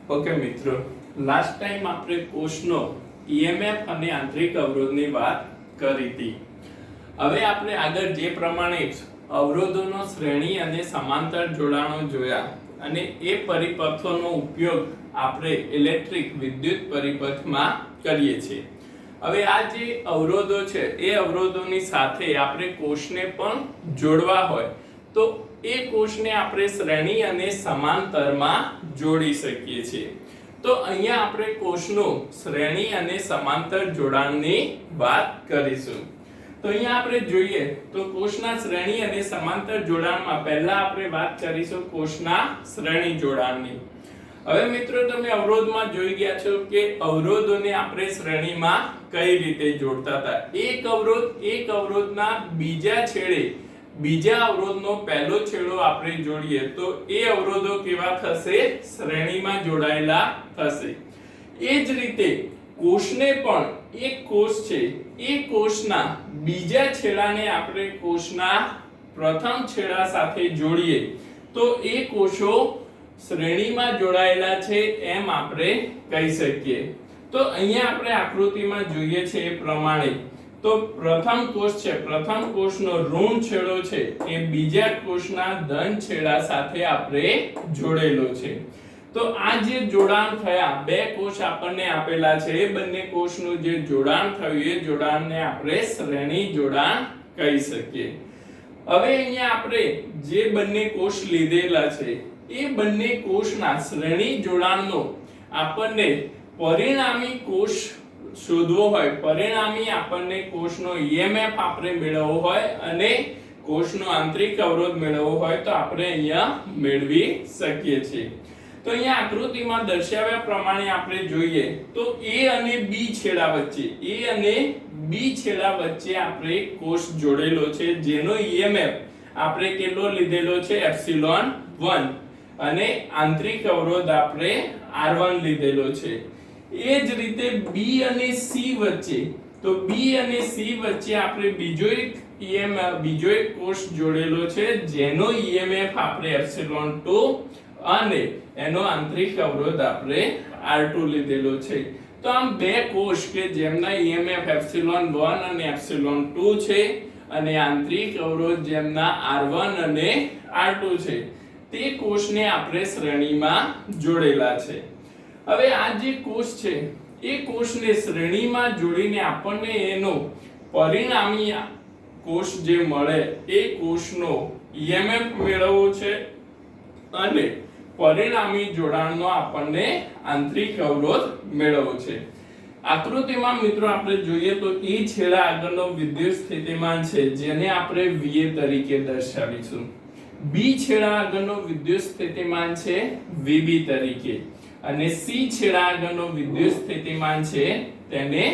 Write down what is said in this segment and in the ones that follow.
Okay મિત્રો, last time આપણે કોષનો EMF અને આંતરિક અવરોધની વાત કરી હતી. હવે આપણે આગળ જે પ્રમાણે અવરોધોનો શ્રેણી અને સમાંતર જોડાણો જોયા અને એ પરિપથોનો ઉપયોગ આપણે ઇલેક્ટ્રિક વિદ્યુત પરિપથમાં કરીએ છીએ. હવે આ જે અવરોધો છે એ અવરોધોની સાથે આપણે કોષને પણ જોડવા હોય તો એ કોષને આપણે શ્રેણી અને સમાંતરમાં જોડી શકીએ છીએ. તો અહીંયા આપણે કોષનું શ્રેણી અને સમાંતર જોડાણની વાત કરીશું. તો અહીંયા આપણે જોઈએ તો કોષના શ્રેણી અને સમાંતર જોડાણમાં પહેલા આપણે વાત કરીશું કોષના શ્રેણી જોડાણની. હવે મિત્રો તમે અવરોધમાં જોઈ ગયા છો કે અવરોધોને આપણે શ્રેણીમાં કઈ રીતે જોડતા હતા. એક અવરોધના બીજા છેડે બીજા અવરોધનો પહેલો છેડો આપણે જોડીએ તો એ અવરોધો કેવા થશે? શ્રેણીમાં જોડાયેલા થશે. એ જ રીતે કોષને પણ એક કોષ છે એ કોષના બીજા છેડાને આપણે કોષના પ્રથમ છેડા સાથે જોડીએ તો એ કોષો શ્રેણીમાં જોડાયેલા છે એમ આપણે કહી શકીએ. તો અહીંયા આપણે આકૃતિમાં જોઈએ છે એ પ્રમાણે તો પ્રથમ કોષ છે, પ્રથમ કોષનો ઋણ છેડો છે એ બીજા કોષના ધન છેડા સાથે આપણે જોડેલો છે. તો આ જે જોડાણ થયા બે કોષ આપણને આપેલા છે એ બંને કોષનું જે જોડાણ થયું એ જોડાણને આપણે શ્રેણી જોડાણ કહી શકીએ. હવે અહીંયા આપણે જે બંને કોષ લીધેલા છે એ બંને કોષના શ્રેણી જોડાણનો આપણને પરિણામી કોષ શોધવો હોય, પરિણામી આપણને કોષનો ઈએમએફ આપણે મેળવવો હોય અને કોષનો આંતરિક અવરોધ મેળવવો હોય તો આપણે અહીંયા મેળવી શકીએ છીએ. તો અહીંયા આકૃતિમાં દર્શાવ્યા પ્રમાણે આપણે જોઈએ તો A અને B છેડા વચ્ચે આપણે કોષ જોડેલો છે જેનો ઈએમએફ આપણે કેટલો લીધેલો છે? એપ્સિલોન 1 અને આંતરિક અવરોધ આપણે R1 લીધેલો છે. એ જ રીતે B અને C વચ્ચે આપણે બીજો એક કોષ જોડેલો છે જેનો ઈએમએફ આપણે એપ્સિલોન 2 અને એનો આંતરિક અવરોધ આપણે R2 લીધેલો છે. તો આમ બે કોષ કે જેમના ઈએમએફ એપ્સિલોન 1 અને એપ્સિલોન 2 છે અને આંતરિક અવરોધ જેમના R1 અને R2 છે તે કોષને આપણે શ્રેણીમાં જોડેલા છે. હવે આ જે કોષ છે એ કોષને શ્રેણીમાં જોડીને આપણને એનો પરિણામી કોષ જે મળે એ કોષનો ઈએમએફ મેળવવો છે અને પરિણામી જોડાણનો આપણને આંતરિક અવરોધ મેળવવો છે. આકૃતિમાં મિત્રો આપણે જોઈએ તો એ છેડા આગળનો વિદ્યુત સ્થિતિમાન છે જેને આપણે VA તરીકે દર્શાવીશું. B છેડા આગળનો વિદ્યુત સ્થિતિમાન છે VB તરીકે અને C છેડા આગળનો વિદ્યુત સ્થિતિમાન છે તેને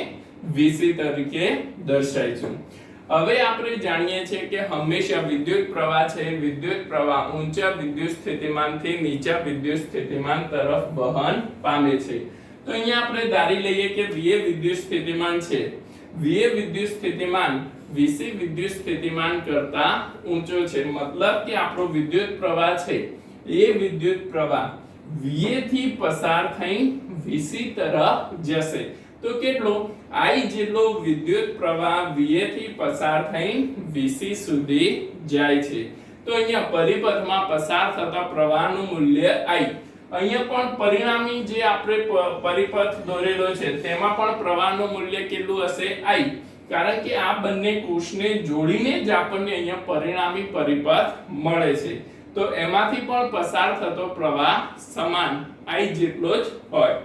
VC તરીકે દર્શાવીશું. હવે આપણે જાણીએ છીએ કે હંમેશા વિદ્યુત પ્રવાહ છે વિદ્યુત પ્રવાહ ઊંચા વિદ્યુત સ્થિતિમાનથી નીચા વિદ્યુત સ્થિતિમાન તરફ વહન પામે છે. તો અહીંયા આપણે ધારી લઈએ કે VA વિદ્યુત સ્થિતિમાન છે. VA વિદ્યુત સ્થિતિમાન VC વિદ્યુત સ્થિતિમાન કરતા ઊંચો છે. મતલબ કે આપણો વિદ્યુત પ્રવાહ છે એ વિદ્યુત પ્રવાહ VA થી પસાર થઈ VC તરફ જશે. તો કેટલો? I જેટલો વિદ્યુત પ્રવાહ VA થી પસાર થઈ VC સુધી જાય છે. તો અહીંયા પરિપથમાં પસાર થતા પ્રવાહનું મૂલ્ય I. અહીંયા પણ પરિણામી જે આપણે પરિપથ દોરેલો છે તેમાં પણ પ્રવાહનું મૂલ્ય કેટલું હશે? I. કારણ કે આ બંને કોષને જોડીને જ આપણને અહીંયા પરિણામી પરિપથ મળે છે. તો એમાંથી પણ પસાર થતો પ્રવાહ સમાન I જેટલો જ હોય.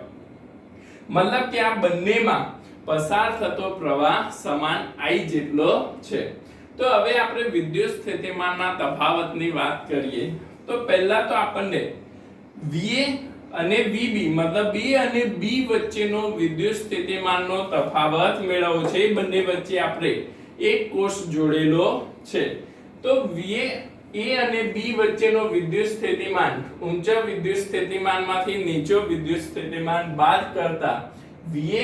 મતલબ કે આ બંનેમાં પસાર થતો પ્રવાહ સમાન I જેટલો છે. તો હવે આપણે વિદ્યુત સ્થિતિમાનના તફાવતની વાત કરીએ તો પહેલા તો આપણને VA અને VB મતલબ A અને B વચ્ચેનો વિદ્યુત સ્થિતિમાનનો તફાવત મેળવવો છે. એ બંને વચ્ચે આપણે એક કોષ જોડેલો છે. તો VA અને B વચ્ચેનો વિદ્યુત સ્થિતિમાન ઊંચા વિદ્યુત સ્થિતિમાનમાંથી નીચો વિદ્યુત સ્થિતિમાન બાદ કરતા VA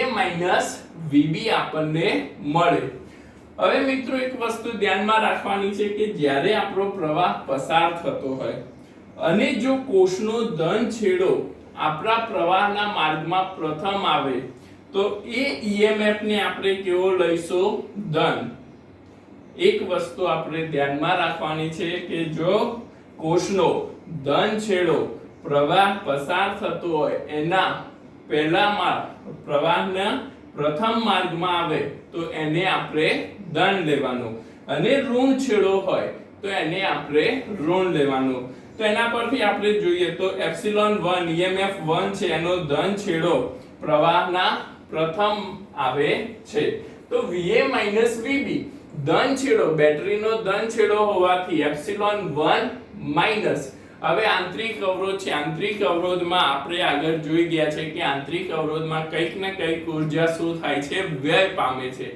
VB આપણને મળે. હવે મિત્રો એક વસ્તુ ધ્યાનમાં રાખવાની છે કે જ્યારે આપણો પ્રવાહ પસાર થતો હોય અને જો કોષનો ધન છેડો આપણા પ્રવાહના માર્ગમાં પ્રથમ આવે તો એ EMF ને આપણે કેવો લઈશું? ધન. એક વસ્તુ આપણે ધ્યાનમાં રાખવાની છે કે જો કોષનો ધન છેડો પ્રવાહ પસાર થતો હોય એના પહેલામાં પ્રવાહના પ્રથમ માર્ગમાં આવે તો એને આપણે ધન લેવાનું, અને ઋણ છેડો હોય તો એને આપણે ઋણ લેવાનું. તો એના પરથી આપણે જોઈએ તો ε1 EMF 1 છે એનો ધન છેડો પ્રવાહના પ્રથમ આવે છે. તો VA VB ધન છેડો બેટરીનો ધન છેડો હોવાથી ε1 માઈનસ. હવે આંતરિક અવરોધ છે, આંતરિક અવરોધમાં આપણે આગળ જોઈ ગયા છે કે આંતરિક અવરોધમાં કંઈક ને કંઈક ઊર્જા શું થાય છે? વ્યય પામે છે.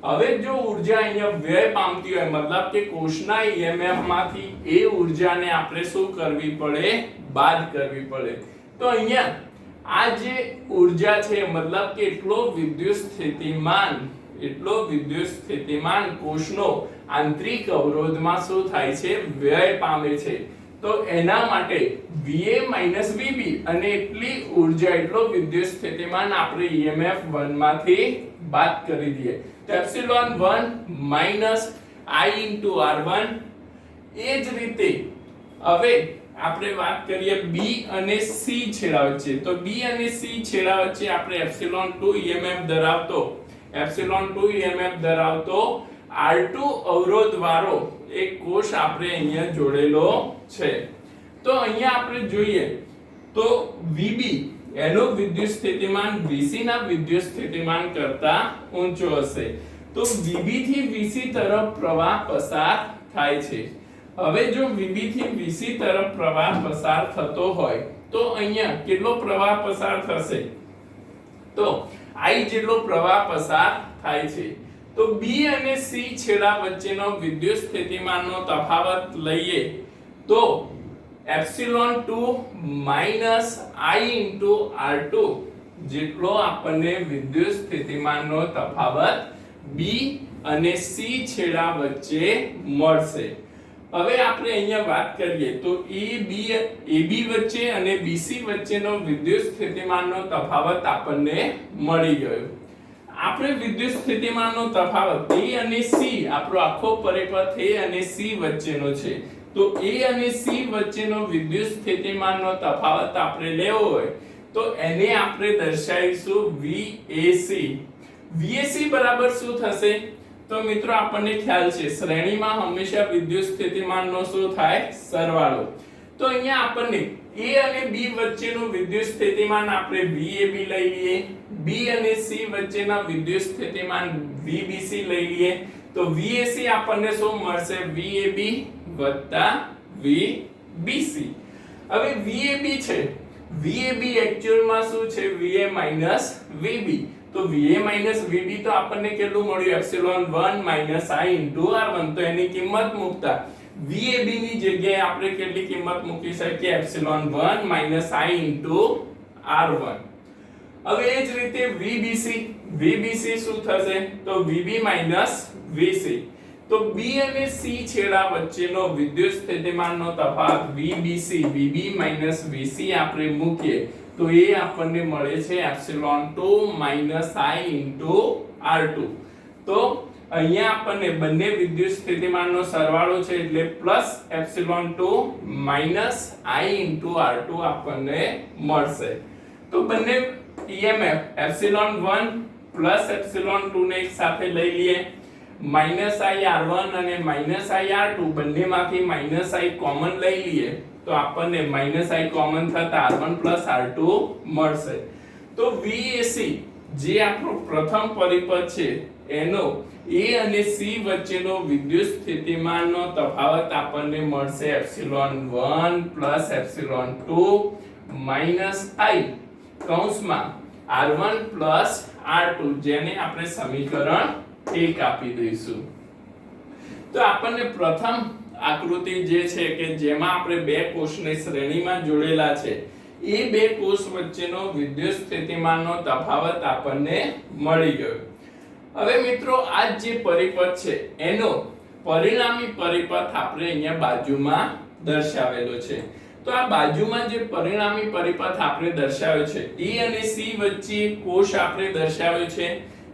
હવે જો ઊર્જા અહીંયા વ્યય પામતી હોય મતલબ કે કોષના EMF માંથી એ ઊર્જાને આપણે શું કરવી પડે? બાદ કરવી પડે. તો અહીંયા આ જે ઊર્જા છે મતલબ કે એટલો વિદ્યુત સ્થિતિમાન કોષનો આંતરિક અવરોધમાં શું થાય છે? વ્યય પામે છે. તો એના માટે VA VB અને એટલી ઊર્જા એટલો વિદ્યુત સ્થિતિમાન આપણે EMF 1 માંથી બાદ કરી દઈએ તો ε1 I R1. એ જ રીતે હવે આપણે વાત કરીએ B અને C છેડા વચ્ચે. તો B અને C છેડા વચ્ચે આપણે ε2 EMF ધરાવતો R2 અવરોધ વાળો એક કોષ આપણે અહીંયા જોડેલો છે. તો અહીંયા આપણે જોઈએ તો VB એનો વિદ્યુત સ્થિતિમાન VC ના વિદ્યુત સ્થિતિમાન કરતા ઊંચો હશે. તો VB થી VC તરફ પ્રવાહ પસાર થાય છે. હવે જો VB થી VC તરફ પ્રવાહ પસાર થતો હોય તો અહીંયા કેટલો પ્રવાહ પસાર થશે? તો I જેટલો પ્રવાહ પસાર થાય છે. તો B અને C છેડા વચ્ચેનો વિદ્યુત સ્થિતિમાનનો તફાવત લઈએ તો ε2 I R2 જેટલો આપણને વિદ્યુત સ્થિતિમાનનો તફાવત B અને C છેડા વચ્ચે મળશે. હવે આપણે અહીંયા વાત કરીએ તો AB વચ્ચે અને BC વચ્ચેનો વિદ્યુત સ્થિતિમાનનો તફાવત આપણને મળી ગયો. આપણે વિદ્યુત સ્થિતિમાનનો તફાવત A અને C આપણો આખો પરિપથ A અને C વચ્ચેનો છે. તો A અને C વચ્ચેનો વિદ્યુત સ્થિતિમાનનો તફાવત આપણે લેવો હોય તો એને આપણે દર્શાવીશું VAC. VAC બરાબર શું થશે? તો મિત્રો આપણને ખ્યાલ છે શ્રેણીમાં હંમેશા વિદ્યુત સ્થિતિમાનનો શું થાય? સરવાળો. તો અહીંયા આપણને A અને B વચ્ચેનું વિદ્યુત સ્થિતિમાન આપણે VAB લઈ લઈએ, B અને C વચ્ચેના વિદ્યુત સ્થિતિમાન VBC લઈ લઈએ તો VAC આપણને શું મળશે? VAB VBC. હવે VAB છે, VAB એક્ચ્યુઅલમાં શું છે? VA VB. તો VA VB તો આપણને કેટલું મળ્યું? ε1 I R1. તો એની કિંમત મૂકતા VAB ની જગ્યાએ આપણે કેટલી કિંમત મૂકી શકીએ? ε1 I R1. હવે એ જ રીતે VBC શું થશે? તો VB VC. તો B અને C છેડા વચ્ચેનો વિદ્યુત સ્થિતિમાનનો તફાવત VBC VC આપણે મૂકીએ તો એ આપણને મળે છે ε2 I R2. તો અહીંયા આપણને બંને વિદ્યુત સ્થિતિમાનનો સરવાળો છે એટલે +ε2 I R2 આપણને મળશે. તો બંને EMF ε1 +ε2 ને એક સાથે લઈ લઈએ, -I R1 અને -I R2 બંનેમાંથી -I કોમન લઈ લઈએ તો આપણને -I કોમન થતા R1 R2 મળશે. તો VAC જે આપણો પ્રથમ પરિપથ છે એનો A અને C વચ્ચેનો વિદ્યુત સ્થિતિમાનનો તફાવત આપણને મળશે ε1 +ε2 -I કૌંસમાં R1 R2 જેને આપણે સમીકરણ 1 આપી દઈશું. તો આપણને પ્રથમ આકૃતિ જે છે કે જેમાં આપણે બે કોષને શ્રેણીમાં જોડેલા છે એ બે કોષ વચ્ચેનો વિદ્યુત સ્થિતિમાનનો તફાવત આપણને મળી ગયો. હવે મિત્રો આ જે પરિપથ છે એનો પરિણામી પરિપથ આપણે અહીંયા બાજુમાં દર્શાવેલો છે. તો આ બાજુમાં જે પરિણામી પરિપથ આપણે દર્શાવ્યો છે E અને C વચ્ચે કોષ આપણે દર્શાવ્યો છે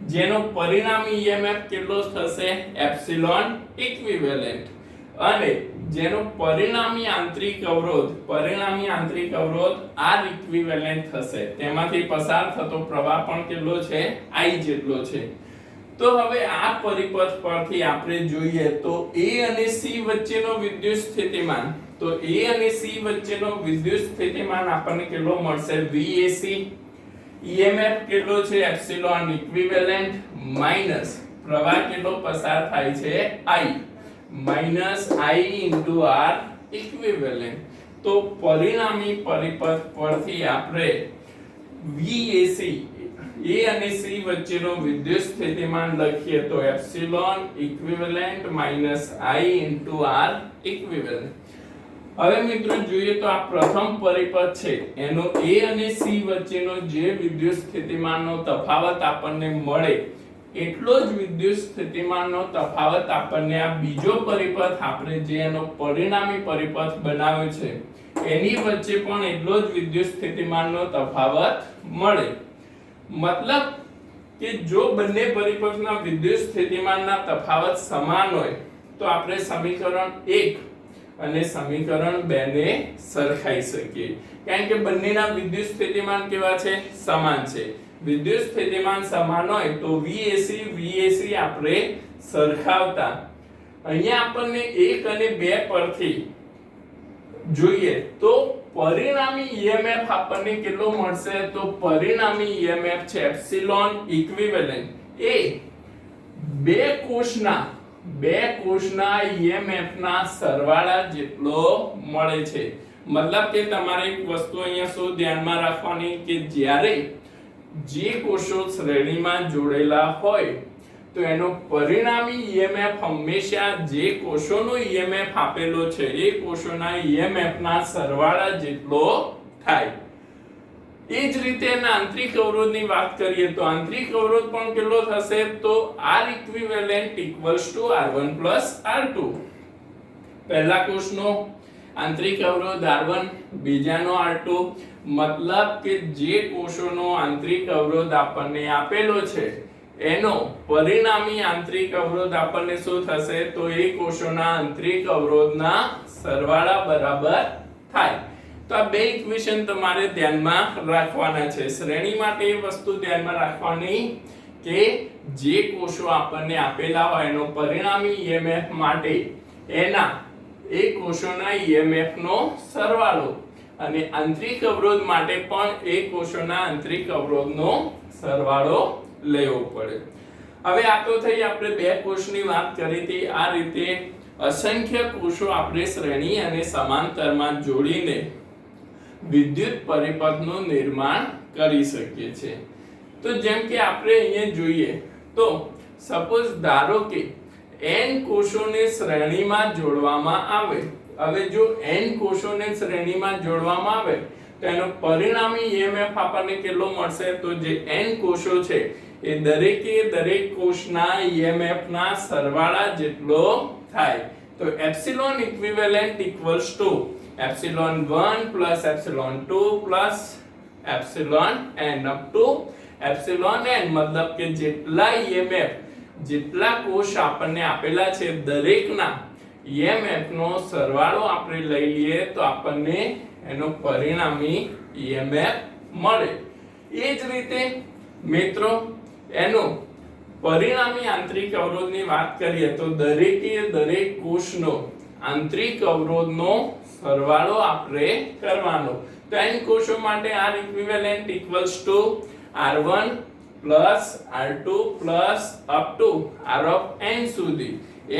જેનો પરિણામી EMF કેટલો થશે એપ્સિલોન ઇક્વિવેલેન્ટ અને જેનો પરિણામી આંતરિક અવરોધ R ઇક્વિવેલેન્ટ થશે તેમાંથી પસાર થતો પ્રવાહ પણ કેટલો છે I જેટલો છે તો હવે આ પરિપથ પરથી આપણે જોઈએ તો A અને C વચ્ચેનો વિદ્યુત સ્થિતિમાન તો A અને C વચ્ચેનો વિદ્યુત સ્થિતિમાન આપણને કેટલો મળશે VAC EMF કેટલો છે એપ્સિલોન ઇક્વિવેલેન્ટ માઈનસ પ્રવાહ કેટલો પસાર થાય છે I minus I into R equivalent તો પરિણામી પરિપથ પરથી આપણે VAC A અને C વચ્ચેનો વિદ્યુત સ્થિતિમાન લખીએ તો epsilon equivalent minus I into R equivalent હવે મિત્રો જોઈએ તો આ પ્રથમ પરિપથ છે એનો A અને C વચ્ચેનો જે વિદ્યુત સ્થિતિમાનનો તફાવત આપણને મળે એટલો જ વિદ્યુત સ્થિતિમાનનો તફાવત આપણને આ બીજો પરિપથ આપણે જે એનો પરિણામી પરિપથ બનાવ્યો છે એની વચ્ચે પણ એટલો જ વિદ્યુત સ્થિતિમાનનો તફાવત મળે મતલબ કે જો બંને પરિપથના વિદ્યુત સ્થિતિમાનના તફાવત સમાન હોય તો આપણે સમીકરણ 1 અને સમીકરણ 2 ને સરખાઈ શકીએ કારણ કે બંનેના વિદ્યુત સ્થિતિમાન કેવા છે સમાન છે વિદ્યુત સ્થિતિમાન સમાન હોય તો VAC આપણે સરખાવતા અહીંયા આપણને 1 અને 2 પરથી જોઈએ તો પરિણામી EMF આપણને કેટલો મળશે તો પરિણામી EMF છે એપ્સિલોન ઇક્વિવેલેન્ટ એ બે કોષના EMF ના સરવાળા જેટલો મળે છે મતલબ કે તમારે એક વસ્તુ અહીંયા શું ધ્યાનમાં રાખવાની કે જ્યારે જે કોષો શ્રેણીમાં જોડેલા હોય તો એનો પરિણામી EMF હંમેશા જે કોષોનો EMF આપેલો છે એ કોષોના EMF ના સરવાળા જેટલો થાય એ જ રીતે એના આંતરિક અવરોધની વાત કરીએ તો આંતરિક અવરોધ પણ કેટલો થશે તો R equivalent equals to R1 R2 પહેલા કોષનો આંતરિક અવરોધ R1 બીજાનો R2 મતલબ કે જે કોષોનો આંતરિક અવરોધ આપણને આપેલો છે એનો પરિણામી આંતરિક અવરોધ આપણને શું થશે તો એ કોષોના આંતરિક અવરોધના સરવાળા બરાબર થાય તો આ બે ઇક્વેશન તમારે ધ્યાનમાં રાખવાના છે શ્રેણી માટે એ વસ્તુ ધ્યાનમાં રાખવાની કે જે કોષો આપણને આપેલા હોય એનો પરિણામી EMF માટે એના એ કોષોના EMF નો સરવાળો અને આંતરિક અવરોધ માટે પણ એ કોષોના આંતરિક અવરોધનો સરવાળો લેવો પડે હવે આ તો થઈ આપણે બે કોષની વાત કરી હતી આ રીતે અસંખ્ય કોષો આપણે શ્રેણી અને સમાંતરમાં જોડીને વિદ્યુત પરિપથનું નિર્માણ કરી શકીએ છીએ તો જેમ કે આપણે અહીંયા જોઈએ તો સપોઝ ધારો કે n કોષોને શ્રેણીમાં જોડવામાં આવે હવે જો n કોષોને શ્રેણીમાં જોડવામાં આવે તો એનો પરિણામી EMF આપણને કેટલો મળશે તો જે n કોષો છે એ દરેકે દરેક કોષના EMF ના સરવાળા જેટલો થાય તો epsilon equivalent equals to epsilon 1 plus epsilon 2 plus epsilon n up to epsilon n મતલબ કે જેટલા EMF જેટલા કોષ આપણને આપેલા છે દરેકના EMF નો સરવાળો આપણે લઈ લઈએ તો આપણને એનો પરિણામી EMF મળે એ જ રીતે મિત્રો એનો પરિણામી આંતરિક અવરોધની વાત કરીએ તો દરેકે દરેક કોષનો આંતરિક અવરોધનો સરવાળો આપણે કરવાનો તો n કોષો માટે R equivalent equals to R1 plus R2 plus up to R of n સુધી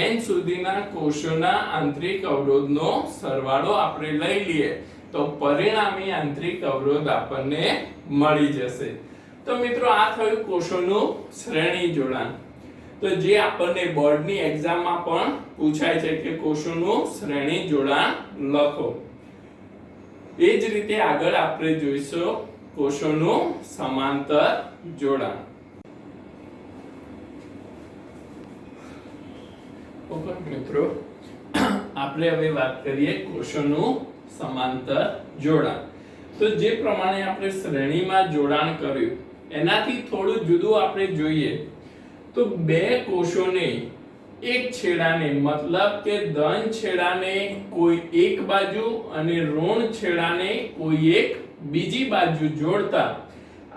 n સુધીના કોષોના આંતરિક અવરોધનો સરવાળો આપણે લઈ લઈએ તો પરિણામી આંતરિક અવરોધ આપણને મળી જશે તો મિત્રો આ થયું કોષોનું શ્રેણી જોડાણ તો જે આપણને બોર્ડની એક્ઝામમાં પણ પૂછાય છે કે કોષોનું શ્રેણી જોડાણ લખો એ જ રીતે આગળ આપણે જોઈશું કોષોનું સમાંતર જોડાણ ઓકે મિત્રો આપણે હવે વાત કરીએ કોષોનું સમાંતર જોડાણ. તો જે પ્રમાણે આપણે શ્રેણીમાં જોડાણ કર્યું એનાથી થોડું જુદું આપણે જોઈએ તો બે કોષોને એક છેડાને મતલબ કે ધન છેડાને કોઈ એક બાજુ અને ઋણ છેડાને કોઈ એક બીજી બાજુ જોડતા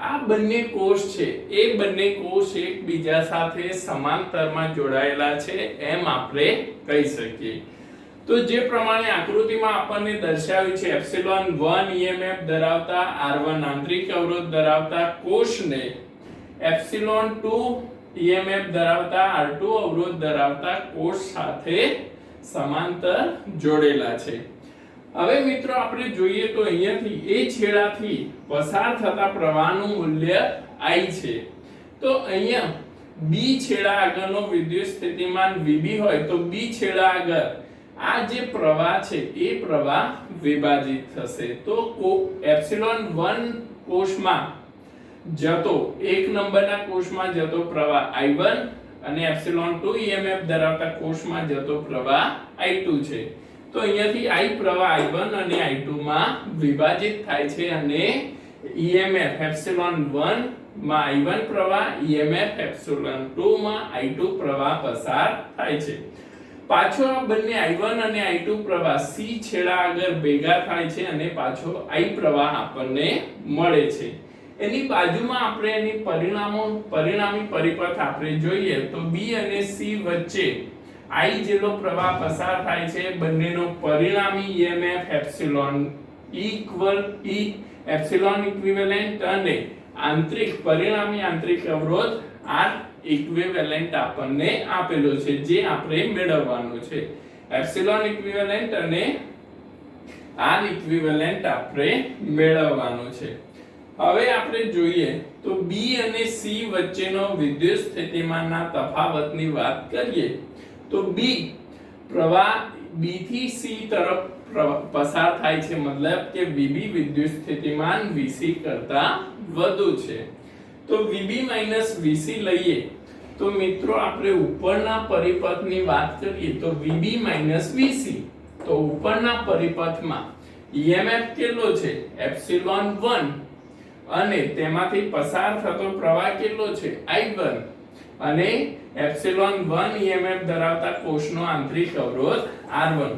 આ બંને કોષ છે એ બંને કોષ એકબીજા સાથે સમાંતરમાં જોડાયેલા છે એમ આપણે કહી શકીએ. તો જે પ્રમાણે આકૃતિમાં આપણને દર્શાવ્યું છે એપ્સિલોન 1 EMF ધરાવતા R1 આંતરિક અવરોધ ધરાવતા કોષને એપ્સિલોન 2 EMF ધરાવતા R2 અવરોધ ધરાવતા કોષ સાથે સમાંતર જોડેલા છે. હવે મિત્રો આપણે જોઈએ તો અહીંયાથી એ છેડાથી પસાર થતા પ્રવાહનું મૂલ્ય I છે. તો અહીંયા B છેડા આગળનો વિદ્યુત સ્થિતિમાન VB હોય તો B છેડા આગળ આ જે પ્રવાહ છે એ પ્રવાહ વિભાજિત થશે. તો એપ્સિલોન 1 કોષમાં જતો એક નંબરના કોષમાં જતો પ્રવાહ I1 અને એપ્સિલોન 2 EMF ધરાવતા કોષમાં જતો પ્રવાહ I2 છે. તો અહીંયાથી I પ્રવાહ I1 અને I2 માં વિભાજિત થાય છે અને EMF એપ્સિલોન 1 માં I1 પ્રવાહ EMF એપ્સિલોન 2 માં I2 પ્રવાહ પસાર થાય છે. પાછો આ બંને I1 અને I2 પ્રવાહ C છેડા આગળ ભેગા થાય છે અને પાછો I પ્રવાહ આપણને મળે છે. એની બાજુમાં આપણે એની પરિણામી પરિપથ આપણે જોઈએ તો B અને C વચ્ચે I જેટલો પ્રવાહ પસાર થાય છે બંનેનો પરિણામી EMF એપ્સિલોન એપ્સિલોન ઇક્વિવેલેન્ટ અને પરિણામી આંતરિક અવરોધ R ઇક્વિવેલેન્ટ આપણને આપેલો છે જે આપણે મેળવવાનું છે. એપ્સિલોન ઇક્વિવેલેન્ટ અને R ઇક્વિવેલેન્ટ આપણે મેળવવાનું છે. હવે આપણે જોઈએ તો B અને C વચ્ચેનો વિદ્યુત સ્થિતિમાનના તફાવતની વાત કરીએ તો B પ્રવાહ B થી C તરફ પસાર થાય છે મતલબ કે VB વિદ્યુત સ્થિતિમાન VC કરતા વધુ છે. તો VB VC લઈએ તો મિત્રો આપણે ઉપરના પરિપથની વાત કરીએ તો VB VC તો ઉપરના પરિપથમાં EMF કેટલો છે એપ્સિલોન 1 અને તેમાંથી પસાર થતો પ્રવાહ કેટલો છે I1 અને એપ્સિલોન 1 EMF ધરાવતા કોષનો આંતરિક અવરોધ R1.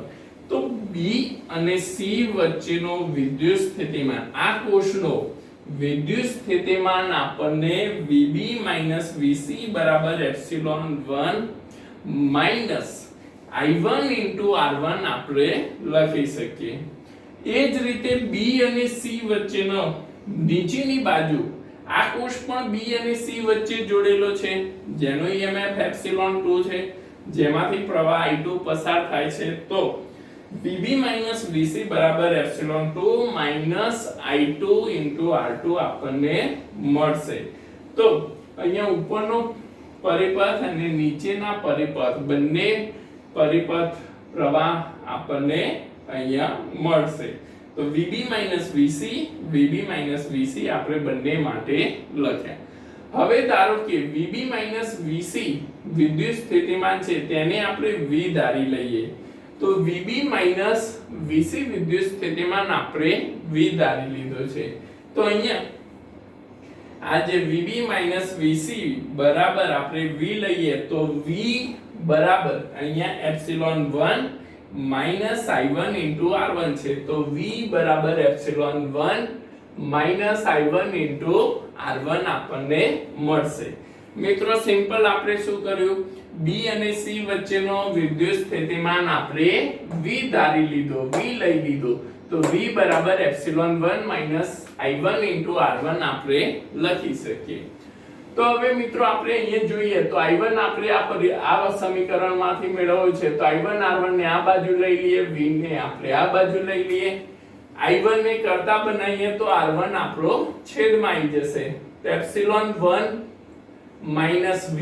તો B અને C વચ્ચેનો વિદ્યુત સ્થિતિમાન આ કોષનો વિદ્યુત સ્થિતિમાન આપણને VB VC બરાબર એપ્સિલોન 1 I1 R1 આપણે લખી શકીએ. એ જ રીતે B અને C વચ્ચેનો નીચેની બાજુ આ કોષ પણ B અને C વચ્ચે જોડેલો છે જેનો EMF એપ્સિલોન 2 છે જેમાંથી પ્રવાહ I2 પસાર થાય છે. તો VB VC બરાબર એપ્સિલોન 2 I2 R2 આપણને મળશે. તો અહીંયા ઉપરનો પરિપથ અને નીચેના પરિપથ બંને પરિપથ પ્રવાહ આપણને અહીંયા મળશે. તો VB VC આપણે બંને માટે લખ્યા. હવે ધારો કે VB VC વિદ્યુત સ્થિતિમાન છે તેને આપણે V ધારી લઈએ તો VB VC વિદ્યુત સ્થિતિમાન આપણે V ધારી લીધો છે. તો અહીંયા આ જે VB VC બરાબર આપણે V લઈએ તો V બરાબર અહીંયા એપ્સિલોન 1 I1 R1 છે. તો V બરાબર એપ્સિલોન 1 I1 R1 આપણને મળશે. મિત્રો સિમ્પલ આપણે શું કર્યું B અને C વચ્ચેનો વિદ્યુત સ્થિતિમાન આપણે V ધારી લીધો V લઈ લીધો તો V બરાબર એપ્સિલોન 1 I1 R1 આપણે લખી શકીએ. તો હવે મિત્રો આપણે અહીંયા જોઈએ તો I1 આપણે આ સમીકરણમાંથી મેળવ્યો છે તો I1 R1 ને આ બાજુ લઈ લઈએ V ને આપણે આ બાજુ લઈ લઈએ I1 ને કરતા બનાવીએ તો R1 આપણો છેદમાં આવી જશે તો એપ્સિલોન 1 V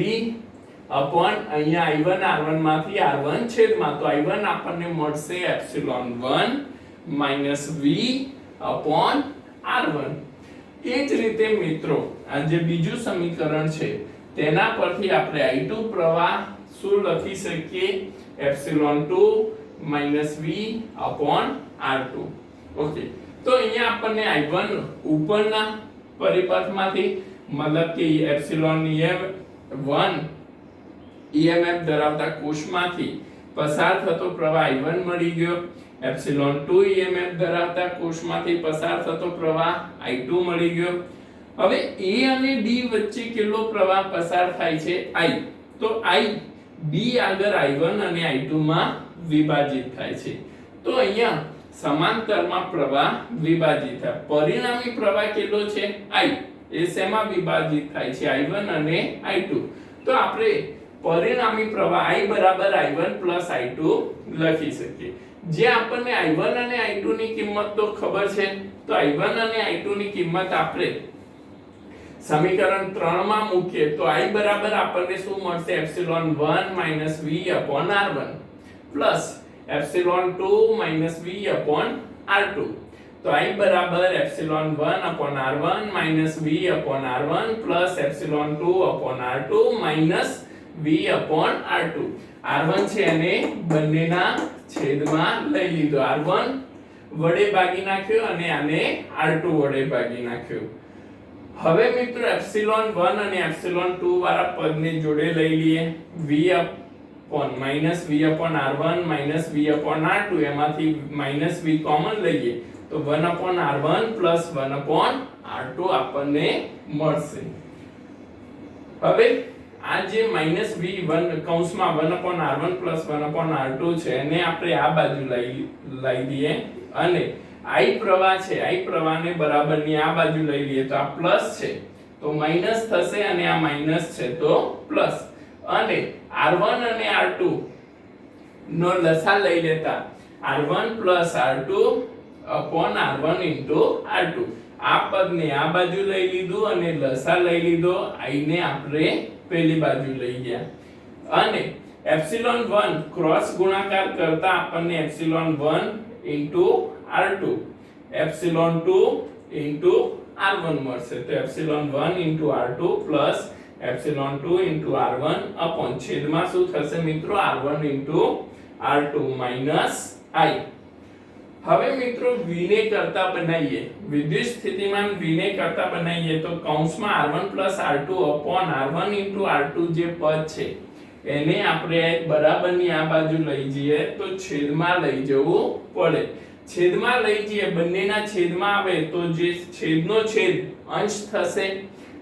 upon અહીંયા I1 R1 માંથી R1 છેદમાં તો I1 આપણને મળશે એપ્સિલોન 1 V upon R1. એ જ રીતે મિત્રો આ જે બીજું સમીકરણ છે તેના પરથી આપણે I2 પ્રવાહ શું લખી શકીએ epsilon 2 minus V upon R2. Okay, તો અહીંયા આપણને I1 ઉપરના પરિપથમાંથી મતલબ કે એપ્સિલોન EM1 EMF ધરાવતા કોષમાંથી પસાર થતો પ્રવાહ I1 મળી ગયો. એપ્સિલોન 2 EMF ધરાવતા કોષમાંથી પસાર થતો પ્રવાહ I2 મળી ગયો. હવે A અને D વચ્ચે કેટલો પ્રવાહ પસાર થાય છે? I. તો I B આગળ I1 અને I2 માં વિભાજિત થાય છે. તો અહીંયા સમાંતરમાં પ્રવાહ વિભાજિત થાય. પરિણામી પ્રવાહ કેટલો છે? I. એ શેમાં વિભાજિત થાય છે? I1 અને I2. તો આપણે પરિણામી પ્રવાહ I બરાબર I1 plus I2 લખી શકીએ. જે આપણને I1 અને I2 ની કિંમત તો ખબર છે, તો I1 અને I2 ની કિંમત આપણે સમીકરણ 3 માં મૂકીએ તો I બરાબર આપણને શું મળશે? Epsilon 1 minus V upon R1 plus epsilon 2 minus V upon R2. તો I બરાબર epsilon 1 upon R1 minus V upon R1 plus epsilon 2 upon R2 minus V upon R2. R1 છે અને બંનેના છેદમાં લઈ લીધો. R1 વડે ભાગી નાખ્યો અને આને R2 વડે ભાગી નાખ્યો. હવે મિત્રો એપ્સિલોન 1 અને એપ્સિલોન 2 વાળા પદને જોડે લઈ લઈએ. V upon minus V upon R1 minus V upon R2, એમાંથી માઈનસ V કોમન લઈએ તો 1 upon R1 plus 1 upon R2 આપણને મળશે. હવે આ જે માઈનસ V1 કૌંસમાં 1 upon R1 plus 1 upon R2 છે એને આપણે આ બાજુ લઈ દઈએ અને I પ્રવાહ છે, I પ્રવાહને બરાબરની આ બાજુ લઈ લઈએ તો આ પ્લસ છે તો માઈનસ થશે અને આ માઈનસ છે તો પ્લસ. અને R1 અને R2 નો લસા લઈ લેતા R1 plus R2 upon R1 into R2. આ પદને આ બાજુ લઈ લીધું અને લસા લઈ લીધો. I ને આપણે પેલી બાજુ લઈ ગયા અને એપ્સિલોન 1 ક્રોસ ગુણાકાર કરતા આપણને epsilon 1 into R2 epsilon 2 into R1 મળશે. તો epsilon 1 into R2 plus epsilon 2 into R1 upon છેદમાં શું થશે મિત્રો? R1 into R2 minus I. હવે મિત્રો V ને કરતા બનાવીએ, વિદ્યુત સ્થિતિમાન V ને કરતા બનાવીએ તો કૌંસમાં R1 plus R2 upon R1 into R2 જે પદ છે એને આપણે બરાબરની આ બાજુ લઈ જઈએ તો છેદમાં લઈ જવું પડે. છેદમાં લઈ જઈએ, બંનેના છેદમાં આવે તો જે છેદનો છેદ અંશ થશે.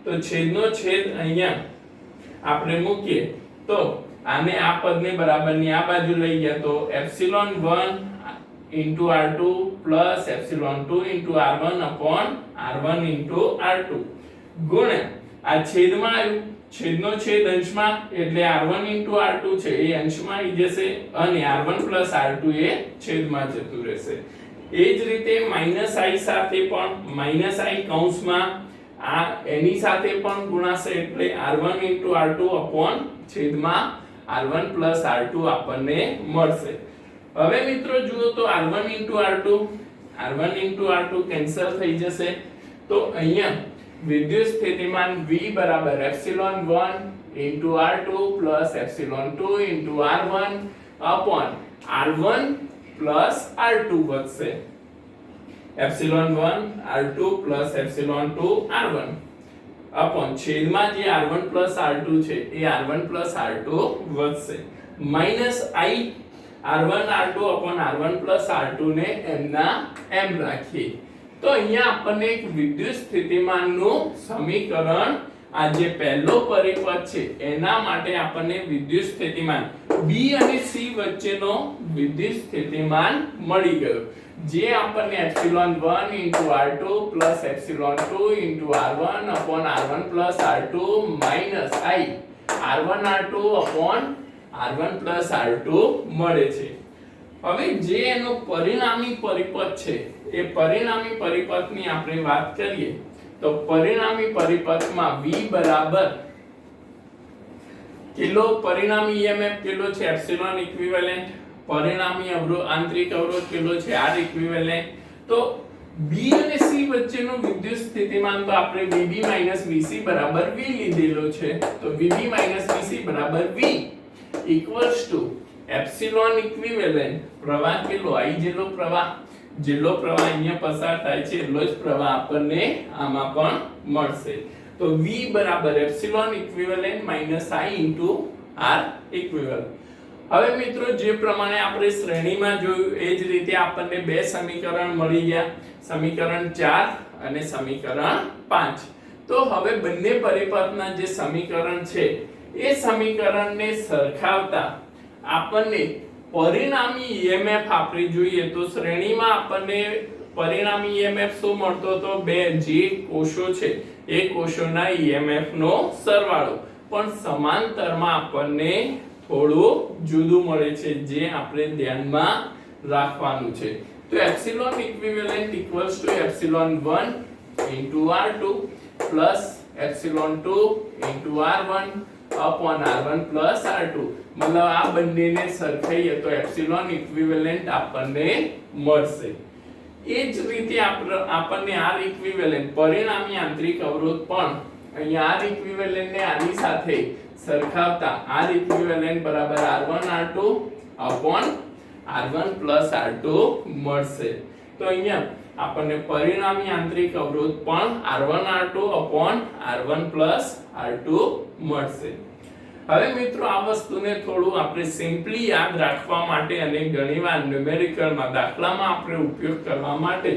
તો છેદનો છેદ અહીંયા આપણે મૂકીએ તો આને આ પદને બરાબરની આ બાજુ લઈ ગયા તો epsilon 1 into R2 plus epsilon 2 into R1 upon R1 into R2 ગુણ્યા આ છેદમાં આવ્યું, છેદનો છેદ અંશમાં એટલે R1 into R2 છે એ અંશમાં આવી જશે અને R1 plus R2 એ છેદમાં જતું રહેશે. એ જ રીતે માઈનસ I સાથે પણ માઈનસ I કૌંસમાં આ એની સાથે પણ ગુણાશે એટલે R1 into R2 upon છેદમાં R1 plus R2 આપણને મળશે. હવે મિત્રો જુઓ તો R1 into R2 કેન્સલ થઈ જશે. તો અહીંયા વિદ્યુત સ્થિતિમાન V બરાબર epsilon 1 into R2 plus epsilon 2 into R1 upon R1 plus R2 વધશે. Epsilon 1 R2 plus epsilon 2 R1 upon છેદમાં જે R1 plus R2 છે એ R1 plus R2 વધશે. Minus I R1 R2 upon R1 plus R2 ને એમના એમ રાખીએ તો અહીંયા આપણને એક વિદ્યુત સ્થિતિમાનનું સમીકરણ આ જે પહેલો પરિપથ છે એના માટે આપણને વિદ્યુત સ્થિતિમાન B અને C વચ્ચેનો વિદ્યુત સ્થિતિમાન મળી ગયો જે આપણને epsilon 1 into R2 plus epsilon 2 into R1 upon R1 plus R2 minus I R1 R2 upon R1 plus R2 મળે છે. હવે જે એનો પરિણામી પરિપથ છે એ પરિણામી પરિપથની આપણે વાત કરીએ તો પરિણામી પરિપથમાં V બરાબર કેટલો પરિણામી EMF કેટલો છે? Epsilon equivalent. પરિણામી અવરોધ આંતરિક અવરોધ કેટલો છે? R equivalent. તો B અને C વચ્ચેનો વિદ્યુત સ્થિતિમાન તો આપણે VB VC V લીધેલો છે. તો VB VC V equals to epsilon equivalent પ્રવાહ કેટલો I જેટલો પ્રવાહ અહીંયા પસાર થાય છે એટલો જ પ્રવાહ આપણને આમાં પણ મળશે. તો V બરાબર epsilon equivalent minus I into R equivalent. હવે મિત્રો જે પ્રમાણે આપણે શ્રેણીમાં જોયું એ જ રીતે આપણને બે સમીકરણ મળી ગયા, સમીકરણ 4 અને સમીકરણ 5. તો હવે બંને પરિપથના જે સમીકરણ છે એ સમીકરણને સરખાવતા આપણને પરિણામી EMF આપણે જોઈએ તો શ્રેણીમાં આપણને પરિણામી EMF શું મળતો તો બે જે કોષો છે એ કોષોના EMF નો સરવાળો, પણ સમાંતરમાં આપણને થોડું જુદું મળે છે જે આપણે ધ્યાનમાં રાખવાનું છે. તો epsilon equivalent equals to epsilon 1 into R2 plus epsilon 2 into R1 upon R1 plus R2. મતલબ આ બંનેને સરખાઈએ તો એપ્સિલોન ઇક્વિવેલેન્ટ આપણને મળશે. એ જ રીતે આપણને R ઇક્વિવેલેન્ટ પરિણામી આંતરિક અવરોધ પણ અહીંયા R ઇક્વિવેલેન્ટ ને આની સાથે સરખાવતા R ઇક્વિવેલેન્ટ બરાબર R1 R2 upon R1 plus R2 મળશે. તો અહીંયા આપણને પરિણામી આંતરિક અવરોધ પણ R1 R2 upon R1 plus R2 મળશે. હવે મિત્રો આ વસ્તુને થોડું આપણે સિમ્પલી યાદ રાખવા માટે અને ઘણીવાર ન્યુમેરિકલમાં દાખલામાં આપણે ઉપયોગ કરવા માટે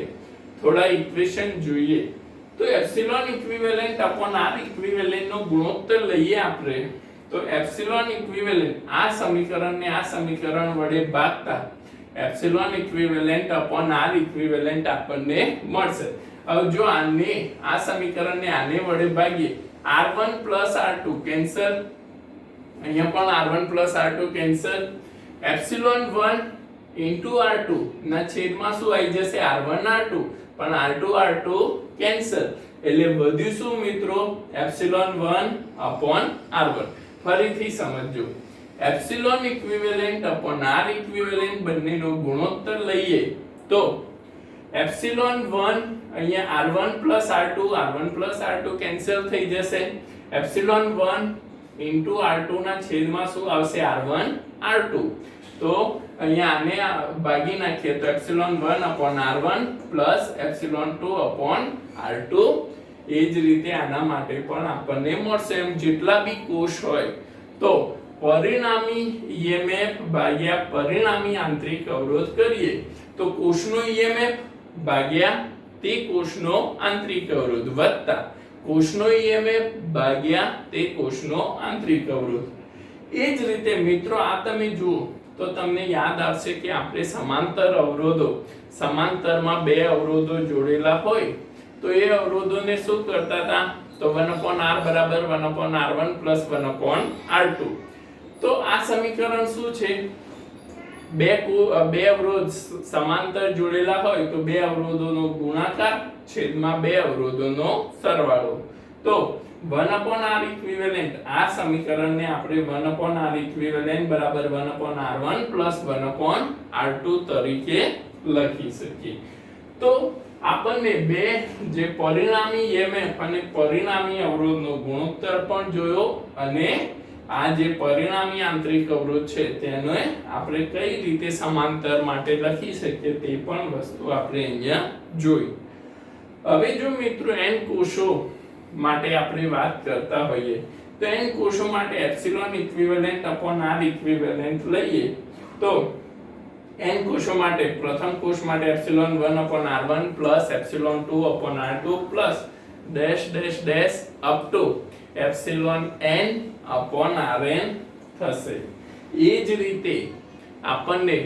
થોડા ઇક્વેશન જોઈએ. તો epsilon equivalent upon R equivalent નો ગુણોત્તર લઈએ આપણે. તો એપ્સિલોન ઇક્વિવેલેન્ટ આ સમીકરણને આ સમીકરણ વડે ભાગતા epsilon equivalent upon R equivalent આપણને મળશે. હવે જો આને આ સમીકરણને આને વડે ભાગીએ R1 R2 કેન્સલ, અહીંયા પણ R1 R2 cancel, epsilon 1 into R2 ના છેદમાં શું આવી જશે R1 R2, પણ R2 R2 કેન્સલ એટલે વધ્યું શું મિત્રો એપ્સિલોન 1 upon R1. ફરીથી સમજો, epsilon equivalent upon R equivalent બંનેનો ગુણોત્તર લઈએ તો એપ્સિલોન 1 અહીંયા R1 R2 કેન્સલ થઈ જશે, એપ્સિલોન 1 ઇન્ટુ R2 ના છેદમાં શું આવશે R1 R2. તો અહીંયા આને ભાગી નાખીએ તો epsilon 1 upon R1 plus epsilon 2 upon R2. એ જ રીતે આના માટે પણ આપણને મળશે. એમ જેટલા બી કોષ હોય તો પરિણામી EMF ભાગ્યા પરિણામી આંતરિક અવરોધ કરીએ તો કોષનો EMF ભાગ્યા તે કોષનો આંતરિક અવરોધ વત્તા કોષનો EMF ભાગ્યા તે કોષનો આંતરિક અવરોધ. એ જ રીતે મિત્રો આ તમે જુઓ તો તમને યાદ આવશે કે આપણે સમાંતર અવરોધો, સમાંતરમાં બે અવરોધો જોડેલા હોય તો એ અવરોધોને શું કરતા હતા તો 1/r બરાબર 1/r1 plus 1/r2. તો આ સમીકરણ શું છે, બે અવરોધ સમાંતર જોડેલા હોય તો બે અવરોધોનો ગુણાકાર છેદમાં બે અવરોધોનો સરવાળો. તો 1/r ઇક્વિવેલેન્ટ આ સમીકરણને આપણે 1/r ઇક્વિવેલેન્ટ બરાબર 1/r1 plus 1/r2 તરીકે લખી શકીએ. તો આપણને બે જે પરિણામી EMF અને પરિણામી અવરોધનો ગુણોત્તર પણ જોયો અને આ જે પરિણામી આંતરિક અવરોધ છે તેને આપણે કઈ રીતે સમાંતર માટે લખી શકીએ તે પણ વસ્તુ આપણે અહીંયા જોઈ. હવે જો મિત્રો n કોષો માટે આપણે વાત કરતા હોઈએ તો n કોષો માટે epsilon equivalent upon R equivalent લઈએ તો n કોષો માટે પ્રથમ કોષ માટે epsilon 1/r1 plus epsilon 2/r2 plus dash dash dash up to epsilon n upon rn થશે. એ જ રીતે આપણને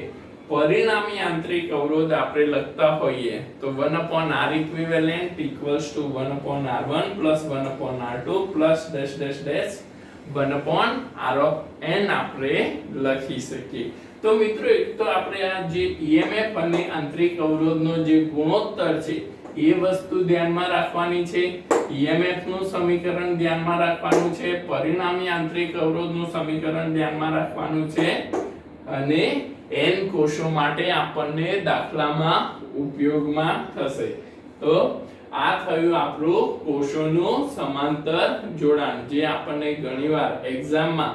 પરિણામી આંતરિક અવરોધ આપણે લખતા હોઈએ તો 1/r equivalent equals to 1/r1 plus 1/r2 plus dash dash dash 1/r of n આપણે લખી શકીએ. તો મિત્રો એક તો આપણે આ જે EMF અને આંતરિક અવરોધનો જે ગુણોત્તર છે એ વસ્તુ ધ્યાનમાં રાખવાની છે, EMF નું સમીકરણ ધ્યાનમાં રાખવાનું છે, પરિણામી આંતરિક અવરોધનું સમીકરણ ધ્યાનમાં રાખવાનું છે અને n કોષો માટે આપણને દાખલામાં ઉપયોગમાં થશે. તો આ થયું આપણું કોષોનું સમાંતર જોડાણ, જે આપણને ઘણીવાર એક્ઝામમાં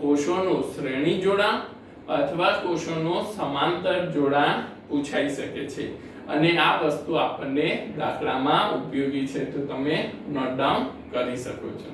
કોષોનું શ્રેણી જોડાણ અથવા કોષોનો સમાંતર જોડાણ પૂછાઈ શકે છે અને આ વસ્તુ આપણને દાખલામાં ઉપયોગી છે, તો તમે નોટ ડાઉન કરી શકો છો.